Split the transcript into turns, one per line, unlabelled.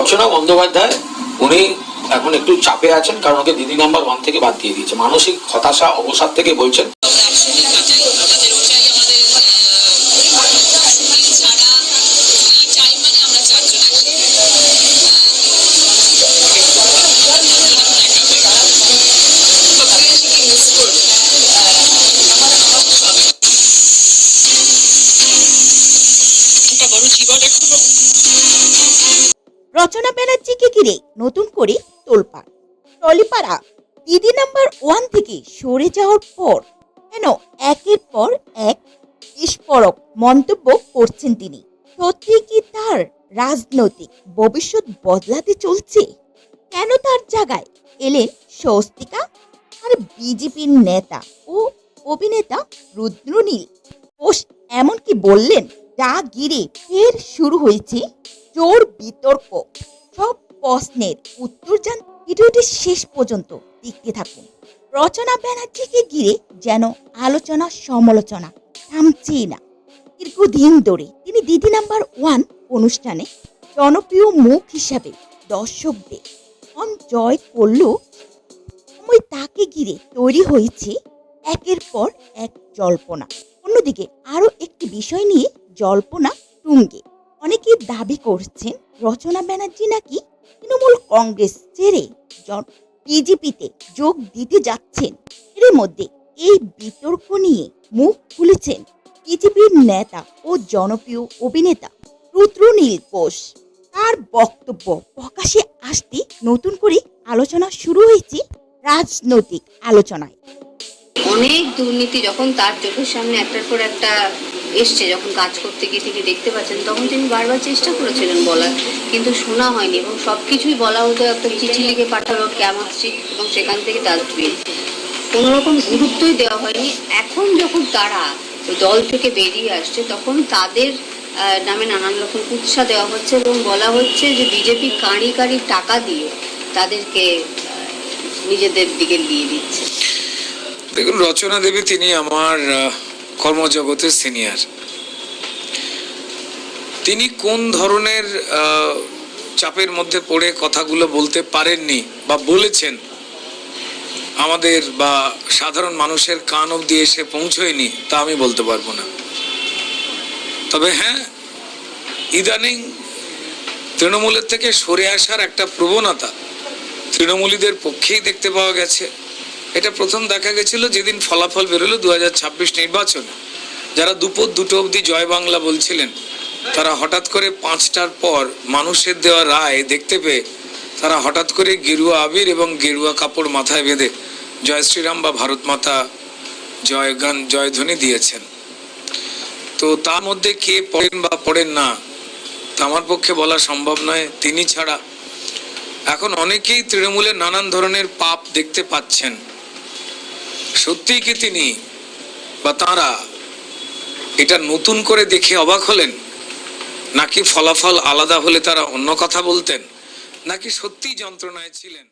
রচনা বন্দ্যোপাধ্যায় উনি এখন একটু চাপে আছেন, কারণ ওকে দিদি নাম্বার 1 থেকে বাদ দিয়ে দিয়েছে। মানসিক হতাশা অবসাদ থেকে বলছেন।
রচনা ব্যানার্জিকে ঘিরে নতুন করে তোলপাড়। টলিপাড়া দিদি নাম্বার 1 থেকে সরে যাওয়ার পর কেন একের পর এক বিস্ফোরক মন্তব্য করছেন তিনি? সত্যি কি তার রাজনৈতিক ভবিষ্যৎ বদলাতে চলছে? কেন তার জায়গায় এলেন স্বস্তিকা আর বিজেপির নেতা ও অভিনেতা রুদ্রনীল ঘোষ? এমনকি বললেন, যা ঘিরে ফের শুরু হয়েছে জোর বিতর্ক। সব প্রশ্নের উত্তর জান ভিডিওটি শেষ পর্যন্ত দেখতে থাকুন। রচনা ব্যানার্জিকে ঘিরে যেন আলোচনা সমালোচনা থামছেই না। দীর্ঘদিন ধরে তিনি দিদি নাম্বার 1 অনুষ্ঠানে জনপ্রিয় মুখ হিসাবে দর্শকদের মন জয় করলেও সময় তাকে ঘিরে তৈরি হয়েছে একের পর এক জল্পনা। অন্যদিকে আরও একটি বিষয় নিয়ে জল্পনা তুঙ্গে। অনেকে দাবি করছেন রচনা ব্যানার্জি নাকি তৃণমূল কংগ্রেস ছেড়ে বিজেপিতে যোগ দিতে যাচ্ছেন। এর মধ্যে এই বিতর্ক নিয়ে মুখ খুলেছেন বিজেপির নেতা ও জনপ্রিয় অভিনেতা রুদ্রনীল ঘোষ। তার বক্তব্য প্রকাশে আসতে নতুন করে আলোচনা শুরু হয়েছে রাজনৈতিক আলোচনায়।
অনেক দুর্নীতি যখন তার চোখের সামনে একটার পর একটা এসছে, যখন কাজ করতে গিয়ে তিনি দেখতে পাচ্ছেন, তখন তিনি বারবার চেষ্টা করেছিলেন বলার, কিন্তু শোনা হয়নি। এবং সবকিছুই বলা হতো একটা চিঠি লিখে পাঠালো ক্যামাস্ট্রি, এবং সেখান থেকে ডাস্টবিন, কোনো রকম গুরুত্বই দেওয়া হয়নি। এখন যখন তারা ওই দল থেকে বেরিয়ে আসছে, তখন তাদের নামে নানান রকম উৎসাহ দেওয়া হচ্ছে এবং বলা হচ্ছে যে বিজেপি কাঁড়ি কাঁড়ি টাকা দিয়ে তাদেরকে নিজেদের দিকে নিয়ে দিচ্ছে।
দেখুন, রচনা দেবী তিনি আমার কর্মজগতের সিনিয়র। তিনি কোন ধরনের চাপের মধ্যে পড়ে কথাগুলো বলতে পারেননি বা বলেছেন আমাদের বা সাধারণ মানুষের কান অবধি এসে পৌঁছয়নি, তা আমি বলতে পারবো না। তবে হ্যাঁ, ইদানিং তৃণমূলের থেকে সরে আসার একটা প্রবণতা তৃণমূলীদের পক্ষেই দেখতে পাওয়া গেছে। এটা প্রথম দেখা গেছিল যেদিন ফলাফল বেরোলো 2026 নির্বাচনে। যারা দুপুর 2টো অবধি জয় বাংলা বলছিলেন, তারা হঠাৎ করে 5টার পর মানুষের দেওয়া রায় দেখতে পেয়ে তারা হঠাৎ করে গেরুয়া আবির এবং গেরুয়া কাপড় মাথায় বেঁধে জয় শ্রীরাম বা ভারত মাতা জয় গান জয়ধ্বনি দিয়েছেন। তো তার মধ্যে কে পড়েন বা পড়েন না তা আমার পক্ষে বলা সম্ভব নয়। তিনি ছাড়া এখন অনেকেই তৃণমূলের নানান ধরনের পাপ দেখতে পাচ্ছেন। সত্যিই কি তিনি বা তাঁরা এটা নতুন করে দেখে অবাক হলেন, নাকি ফলাফল আলাদা হলে তারা অন্য কথা বলতেন, নাকি সত্যিই যন্ত্রণায় ছিলেন?